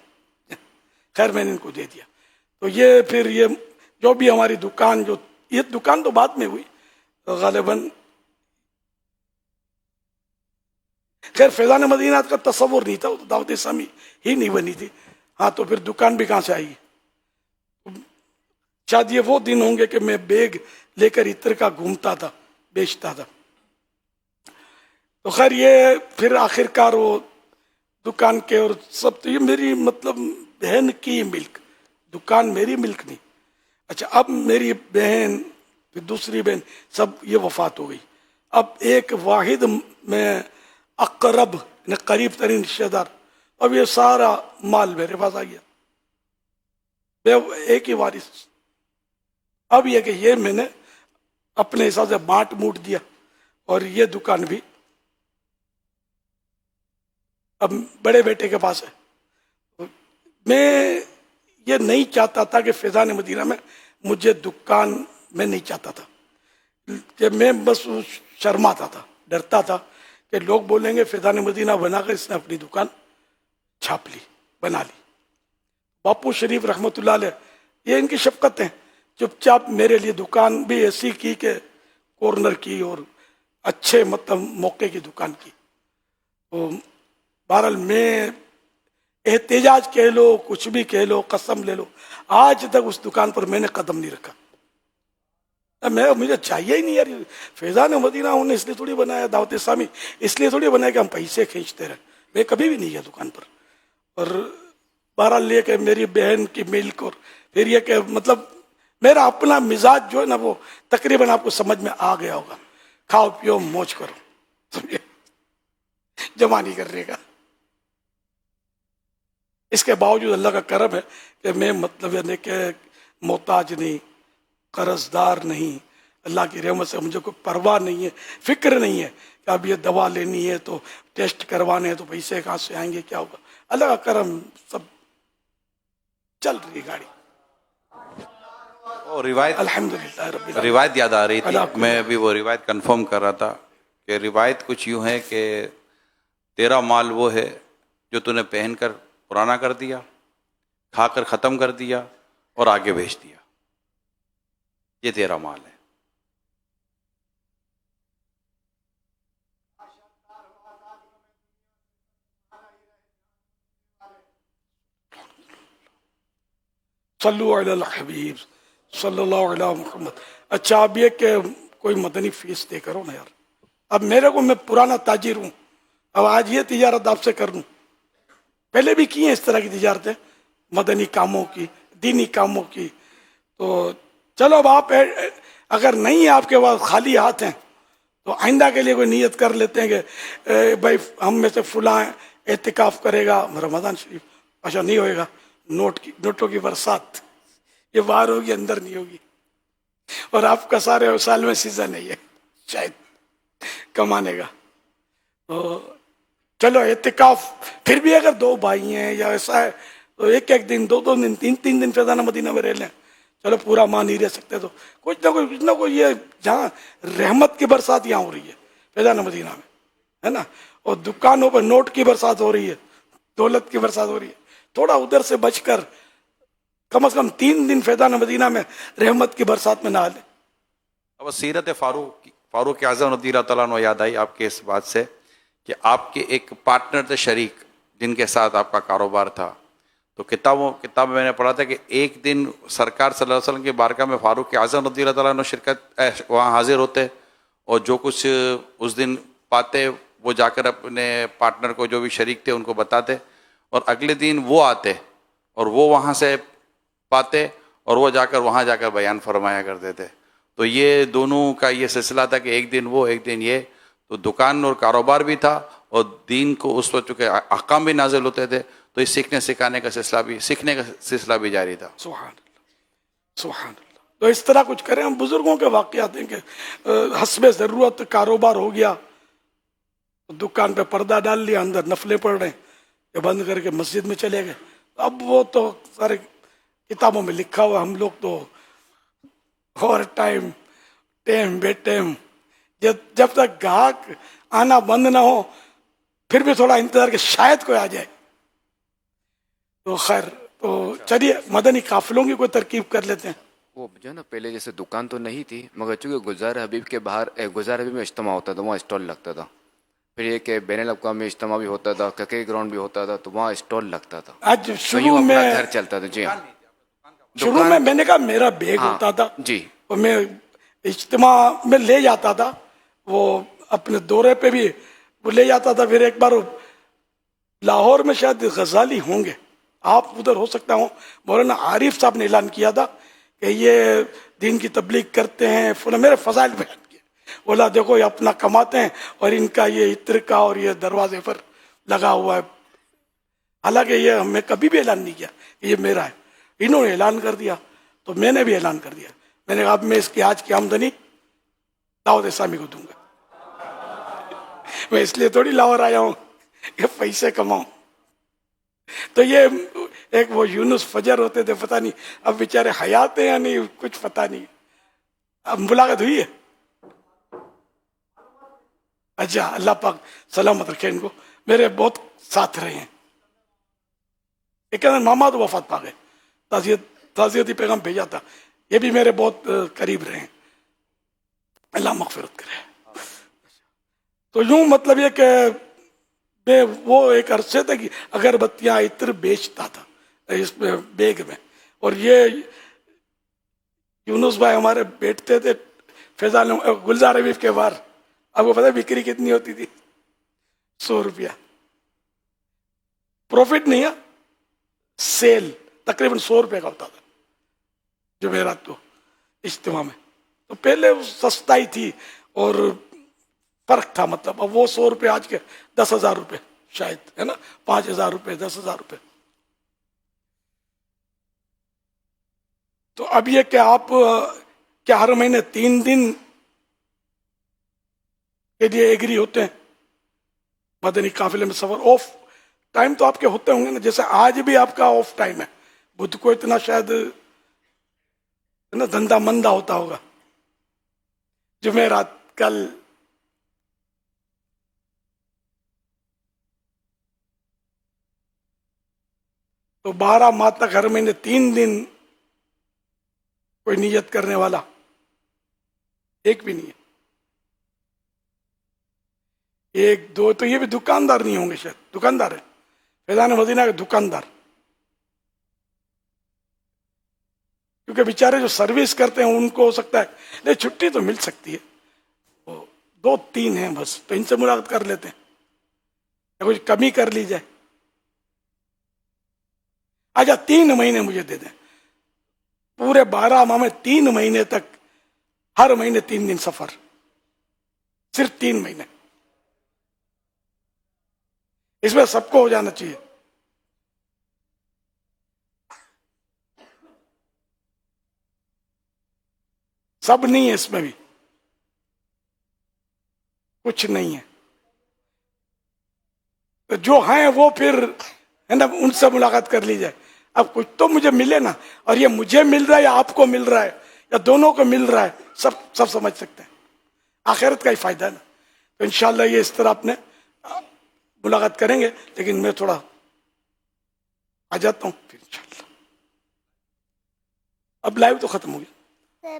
خیر میں نے ان کو دے دیا. تو یہ پھر یہ جو بھی ہماری دکان, جو یہ دکان تو بعد میں ہوئی غالباً. خیر فیضان مدینہ کا تصور نہیں تھا, دعوت اسلامی ہی نہیں بنی تھی. ہاں تو پھر دکان بھی کہاں سے آئی. شاید یہ وہ دن ہوں گے کہ میں بیگ لے کر عطر کا گھومتا تھا, بیچتا تھا. تو خیر یہ پھر آخر کار وہ دکان کے اور سب, تو یہ میری مطلب بہن کی ملک, دکان میری ملک نہیں. اچھا اب میری بہن پھر دوسری بہن سب یہ وفات ہو گئی. اب ایک واحد میں اقرب قریب ترین رشتہ دار, اب یہ سارا مال میرے پاس آ گیا, ایک ہی وارث. اب یہ کہ یہ میں نے اپنے حساب سے بانٹ موٹ دیا, اور یہ دکان بھی اب بڑے بیٹے کے پاس ہے. میں یہ نہیں چاہتا تھا کہ فیضان مدینہ میں مجھے دکان میں نہیں چاہتا تھا, کہ میں بس شرماتا تھا, ڈرتا تھا کہ لوگ بولیں گے فیضان مدینہ بنا کر اس نے اپنی دکان چھاپ لی, بنا لی. باپو شریف رحمۃ اللہ علیہ یہ ان کی شفقت ہیں, چپ چاپ میرے لیے دکان بھی ایسی کی کہ کارنر کی اور اچھے مطلب موقع کی دکان کی. تو بہرحال میں احتجاج کہہ لو, کچھ بھی کہہ لو, قسم لے لو, آج تک اس دکان پر میں نے قدم نہیں رکھا. مجھے چاہیے ہی نہیں یار. فیضان مدینہ انہوں نے اس لیے تھوڑی بنایا, دعوت اسلامی اس لیے تھوڑی بنایا کہ ہم پیسے کھینچتے رہے. میں کبھی بھی نہیں گیا دکان پر. اور بہرحال یہ کہ میری بہن کی ملک, اور پھر یہ کہ مطلب میرا اپنا مزاج جو ہے نا وہ تقریباً آپ کو سمجھ میں آ گیا ہوگا. کھاؤ پیو موج کرو, جمع نہیں کرنے کا. اس کے باوجود اللہ کا کرم ہے کہ میں مطلب یعنی کہ محتاج نہیں, قرض دار نہیں. اللہ کی رحمت سے مجھے کوئی پرواہ نہیں ہے, فکر نہیں ہے کہ اب یہ دوا لینی ہے تو ٹیسٹ کروانے ہیں تو پیسے کہاں سے آئیں گے, کیا ہوگا. اللہ کا کرم, سب چل رہی گاڑی. اور روایت الحمدللہ رب العالمین. روایت یاد آ رہی تھی, اللہ کو- میں ابھی وہ روایت کنفرم کر رہا تھا کہ روایت کچھ یوں ہے کہ تیرا مال وہ ہے جو تو نے پہن کر پرانا کر دیا, کھا کر ختم کر دیا اور آگے بھیج دیا, یہ تیرا مال ہے. صلو علی الحبیب صلی اللہ علیہ محمد. اچھا اب یہ کہ کوئی مدنی فیس دے کرو نا یار. اب میرے کو, میں پرانا تاجر ہوں, اب آج یہ تجارت آپ سے کر لوں. پہلے بھی کی ہیں اس طرح کی تجارتیں, مدنی کاموں کی, دینی کاموں کی. تو چلو اب آپ اگر نہیں ہے آپ کے پاس خالی ہاتھ ہیں تو آئندہ کے لیے کوئی نیت کر لیتے ہیں کہ بھائی ہم میں سے فلاں اعتکاف کرے گا رمضان شریف. اچھا نہیں ہوئے گا, نوٹوں کی برسات یہ باہر ہوگی, اندر نہیں ہوگی. اور آپ کا سارے سال میں سیزن ہے یہ شاید کمانے کا. تو چلو اعتکاف پھر بھی اگر دو بھائی ہیں یا ایسا ہے تو ایک ایک دن, دو دن, تین دن فیضان مدینہ میں رہ لیں. چلو پورا ماہ نہیں رہ سکتے تو کچھ نہ کوئی یہ جہاں رحمت کی برسات یہاں ہو رہی ہے فیضان مدینہ میں, ہے نا. اور دکانوں پر نوٹ کی برسات ہو رہی ہے, دولت کی برسات ہو رہی ہے. تھوڑا ادھر سے بچ کر کم از کم 3 دن فیضان مدینہ میں رحمت کی برسات میں نہ لیں. اب سیرت فاروق اعظم رضی اللہ تعالیٰ عنہ یاد آئی آپ کے اس بات سے کہ آپ کے ایک پارٹنر تھے شریک جن کے ساتھ آپ کا کاروبار تھا. تو کتاب میں نے پڑھا تھا کہ ایک دن سرکار صلی اللہ علیہ وسلم کی بارگاہ میں فاروق اعظم رضی اللہ تعالیٰ عنہ وہاں حاضر ہوتے, اور جو کچھ اس دن پاتے وہ جا کر اپنے پارٹنر کو, جو بھی شریک تھے, ان کو بتاتے, اور اگلے دن وہ آتے اور وہ وہاں سے پاتے اور وہ جا کر وہاں جا کر بیان فرمایا کرتے تھے. تو یہ دونوں کا یہ سلسلہ تھا کہ ایک دن وہ ایک دن یہ، تو دکان اور کاروبار بھی تھا، اور دین کو اس وقت چونکہ احکام بھی نازل ہوتے تھے، تو یہ سیکھنے سکھانے کا سلسلہ بھی جاری تھا. سبحان اللہ، سبحان اللہ. تو اس طرح کچھ کریں. ہم بزرگوں کے واقعات ہیں کہ حسب ضرورت کاروبار ہو گیا، دکان پہ پردہ ڈال لیا، اندر نفلیں پڑھ رہے ہیں، یا بند کر کے مسجد میں چلے گئے. اب وہ تو سارے کتابوں میں لکھا ہوا، ہم لوگ تو اور ٹائم بے ٹائم، جب تک گاہک آنا بند نہ ہو پھر بھی تھوڑا انتظار کہ شاید کوئی آ جائے. تو خیر، تو چلیے مدنی قافلوں کی کوئی ترکیب کر لیتے ہیں. وہ جو ہے نا پہلے جیسے دکان تو نہیں تھی، مگر چونکہ گلزار حبیب کے باہر گلزار حبیب میں اجتماع ہوتا تھا، وہاں اسٹال لگتا تھا. پھر یہ کہ بین الاقوامی اجتماع بھی ہوتا تھا، کرکٹ گراؤنڈ بھی ہوتا تھا، تو وہاں اسٹال لگتا تھا. آج تو شروع یوں اپنا میں گھر چلتا تھا. جی ہاں، شروع میں نے کہا میرا بیگ ہاں، ہوتا تھا، جی اور میں اجتماع میں لے جاتا تھا، وہ اپنے دورے پہ بھی وہ لے جاتا تھا. پھر ایک بار لاہور میں شاید غزالی ہوں گے، آپ ادھر ہو سکتا ہوں، مولانا عارف صاحب نے اعلان کیا تھا کہ یہ دین کی تبلیغ کرتے ہیں، میرے فضائل بیان کیے. بولا دیکھو یہ اپنا کماتے ہیں اور ان کا یہ عطر کا اور یہ دروازے پر لگا ہوا ہے. حالانکہ یہ ہمیں کبھی بھی اعلان نہیں کیا کہ یہ میرا ہے، انہوں نے اعلان کر دیا تو میں نے بھی اعلان کر دیا. میں نے کہا اب میں اس کی آج کی آمدنی دعوت اسلامی کو دوں گا. میں اس لیے تھوڑی لاہور آیا ہوں کہ پیسے کماؤں. تو یہ ایک وہ یونس فجر ہوتے تھے، پتہ نہیں اب بیچارے حیات ہیں یا نہیں، کچھ پتہ نہیں. اب ملاقات ہوئی ہے. اچھا، اللہ پاک سلامت رکھے ان کو. میرے بہت ساتھ رہے ہیں. ایک ماما تو وفات پا گئے، تعزیتی پیغام بھیجا تھا. یہ بھی میرے بہت قریب رہے ہیں، اللہ مغفرت کرے. تو یوں مطلب یہ کہ میں وہ ایک عرصے تک اگربتیاں عطر بیچتا تھا اس میں بیگ میں. اور یہ یونس بھائی ہمارے بیٹھتے تھے فیضان گلزار حبیب کے باہر. آپ کو پتہ ہے بکری کتنی ہوتی تھی؟ 100 روپیہ. پروفٹ نہیں ہے، سیل تقریباً 100 روپے کا ہوتا تھا جمعرات کو اجتماع میں. تو پہلے سستا ہی تھی اور فرق تھا. مطلب اب وہ 100 روپے آج کے 10,000 روپے شاید، ہے نا، 5,000 روپے، 10,000 روپے. تو اب یہ کہ آپ کیا ہر مہینے 3 دن کے لیے ایگری ہوتے ہیں مدنی قافلے میں سفر؟ آف ٹائم تو آپ کے ہوتے ہوں گے نا، جیسے آج بھی آپ کا آف ٹائم ہے. بدھ کو اتنا شاید نا دھندا مندہ ہوتا ہوگا. جمعرات کل تو 12 ماہ تک ہر مہینے 3 دن کوئی نیت کرنے والا ایک بھی نہیں ہے. 1 2 تو یہ بھی دکاندار نہیں ہوں گے، شاید دکاندار ہے فیضان مدینہ کے دکاندار، کیونکہ بیچارے جو سروس کرتے ہیں ان کو ہو سکتا ہے نہیں، چھٹی تو مل سکتی ہے، 2 3 ہیں بس، تو ان سے ملاقات کر لیتے ہیں یا کچھ کمی کر لی جائے. اچھا 3 مہینے مجھے دے دیں، پورے 12 ماہ میں 3 مہینے تک ہر مہینے 3 دن سفر، صرف 3 مہینے. اس میں سب کو ہو جانا چاہیے. سب نہیں ہے، اس میں بھی کچھ نہیں ہے. تو جو ہیں وہ پھر ہے نا ان سے ملاقات کر لی جائے. اب کچھ تو مجھے ملے نا، اور یہ مجھے مل رہا ہے یا آپ کو مل رہا ہے یا دونوں کو مل رہا ہے، سب سمجھ سکتے ہیں. آخرت کا ہی فائدہ ہے نا. تو انشاءاللہ یہ اس طرح اپنے ملاقات کریں گے. لیکن میں تھوڑا آ جاتا ہوں پھر انشاءاللہ. اب لائیو تو ختم ہو گیا.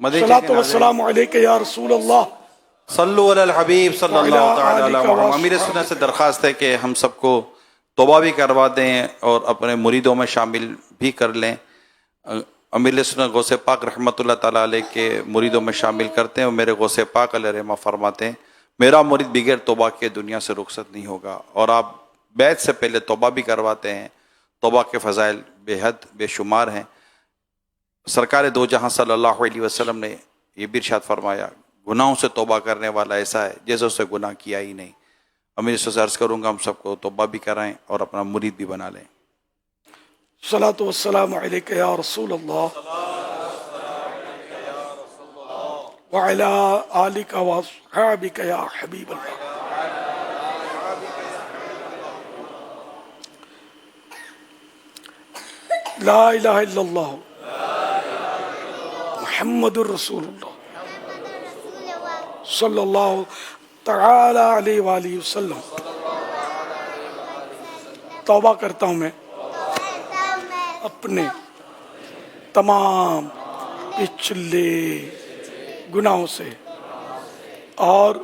الصلاۃ والسلام علیک یا رسول اللہ، صلو علی الحبیب صلی اللہ تعالی علیہ محمد. امیر سنت سے درخواست ہے کہ ہم سب کو توبہ بھی کروا دیں اور اپنے مریدوں میں شامل بھی کر لیں. امیر سنت غوث پاک رحمۃ اللہ تعالیٰ علیہ کے مریدوں میں شامل کرتے ہیں، اور میرے غوث پاک علیہ رحمہ فرماتے ہیں میرا مرید بغیر توبہ کے دنیا سے رخصت نہیں ہوگا. اور آپ بیعت سے پہلے توبہ بھی کرواتے ہیں. توبہ کے فضائل بے حد بے شمار ہیں. سرکار دو جہاں صلی اللہ علیہ وسلم نے یہ بھی ارشاد فرمایا گناہوں سے توبہ کرنے والا ایسا ہے جیسے اسے گناہ کیا ہی نہیں. امیر سے عرض کروں گا ہم سب کو توبہ بھی کرائیں اور اپنا مرید بھی بنا لیں. الصلاۃ والسلام علیک یا رسول اللہ وعلی آلک واصحابک یا حبیب اللہ. لا الہ الا اللہ محمد الرسول اللہ صلی اللہ تعالی علیہ وآلہ وسلم. توبہ کرتا ہوں میں اپنے تمام پچھلے گناہوں سے اور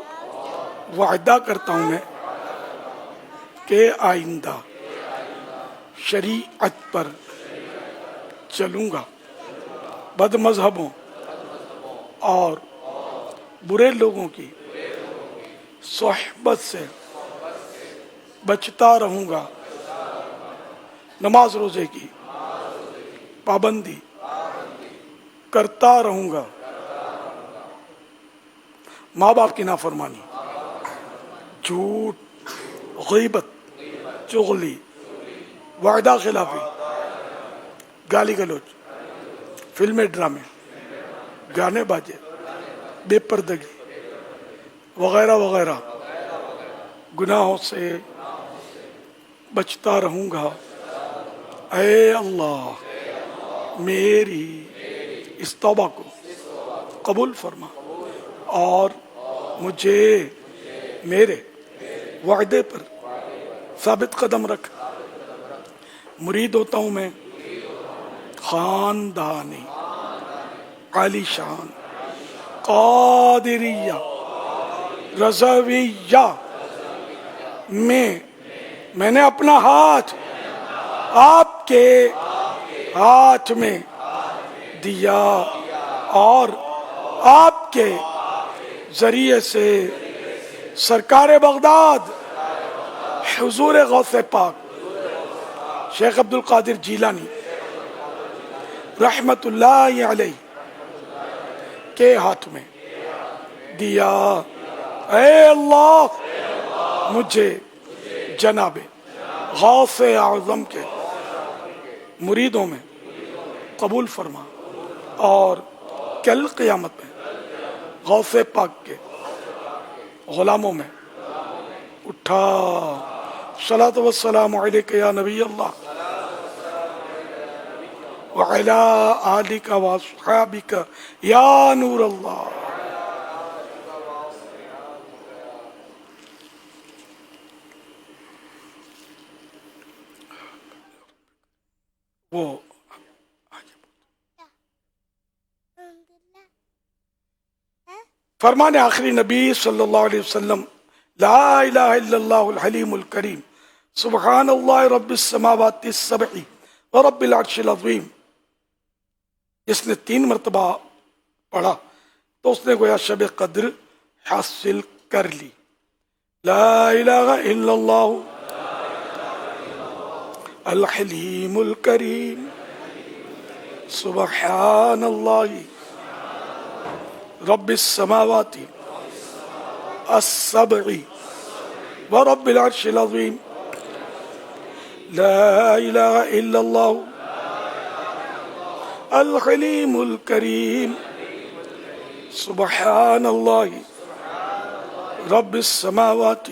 وعدہ کرتا ہوں میں کہ آئندہ شریعت پر چلوں گا، بد مذہبوں اور برے لوگوں کی صحبت سے بچتا رہوں گا، نماز روزے کی پابندی کرتا رہوں گا، ماں باپ کی نافرمانی، جھوٹ، غیبت، چغلی، وعدہ خلافی، گالی گلوچ، فلمیں ڈرامے، گانے باجے، بے پردگی وغیرہ وغیرہ گناہوں سے بچتا رہوں گا. اے اللہ میری اس توبہ کو قبول فرما اور مجھے میرے وعدے پر ثابت قدم رکھ. مرید ہوتا ہوں میں خاندانی عالی شان قادریہ رضویہ میں نے اپنا ہاتھ آپ کے ہاتھ میں دیا اور آپ کے ذریعے سے سرکار بغداد حضور غوث پاک شیخ عبد القادر جیلانی رحمت اللہ علیہ کے ہاتھ میں دیا. اے اللہ مجھے جناب غوث اعظم کے مریدوں میں قبول فرما اور کل قیامت میں غوث پاک کے غلاموں میں اٹھا. صلاۃ والسلام علیک یا نبی اللہ وعلی آلک واصحابک یا نور اللہ. وہ فرمان آخری نبی صلی اللہ علیہ وسلم لا الہ الا اللہ الحلیم الکریم سبحان اللہ رب السماوات السبع ورب العرش العظیم. جس نے 3 مرتبہ پڑھا تو اس نے گویا شب قدر حاصل کر لی. لا الہ الا اللہ الحلیم الکریم سبحان اللہ رب السماوات السبع ورب العرش العظیم. لا الہ الا اللہ الحلیم الکریم سبحان اللہ رب السماوات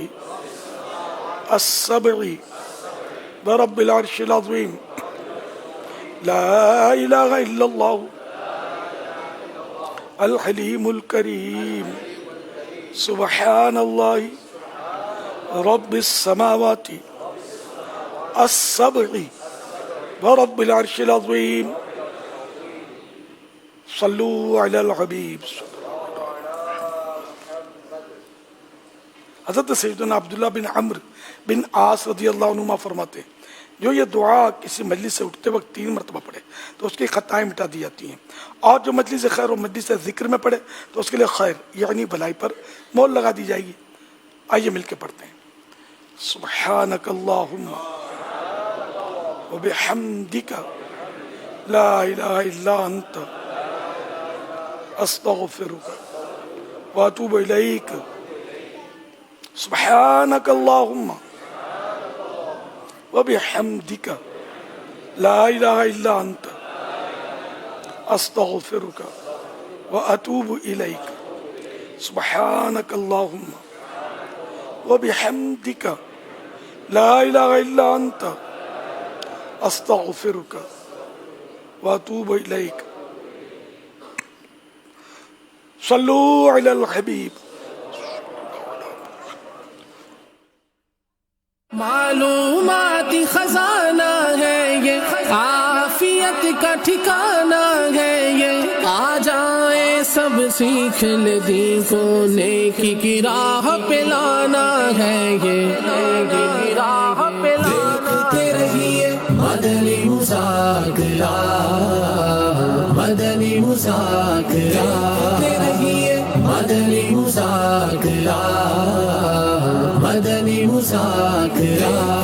السبع ورب العرش العظیم. لا الہ الا اللہ الحلیم الکریم سبحان اللہ رب السماوات السبع ورب العرش العظیم. صلو علی الحبیب. حضرت سیدنا عبداللہ بن عمرو بن عاص رضی اللہ عنہما فرماتے ہیں جو یہ دعا کسی مجلس سے اٹھتے وقت 3 مرتبہ پڑھے تو اس کی خطائیں مٹا دی جاتی ہیں، اور جو مجلس خیر و مجلس ذکر میں پڑھے تو اس کے لیے خیر یعنی بھلائی پر مول لگا دی جائے گی. آئیے مل کے پڑھتے ہیں. سبحانک اللہم وبحمدک لا الہ الا انت أستغفرك وأتوب إليك سبحانك اللهم وبحمدك لا إله إلا أنت أستغفرك وأتوب إليك سبحانك اللهم وبحمدك لا إله إلا أنت أستغفرك وأتوب إليك صلوا على الحبيب. معلومات خزانہ ہے یہ، عافیت کا ٹھکانہ ہے یہ، آ جائیں سب سیکھ لے دین کو، نیکی کی راہ پہ لانا ہے یہ، نیکی کی راہ پہ دیکھتے رہیے مدنی مذاکرہ، مدنی مذاکرہ، دیکھتے رہیے مدنی مذاکرہ، مدنی مذاکرہ.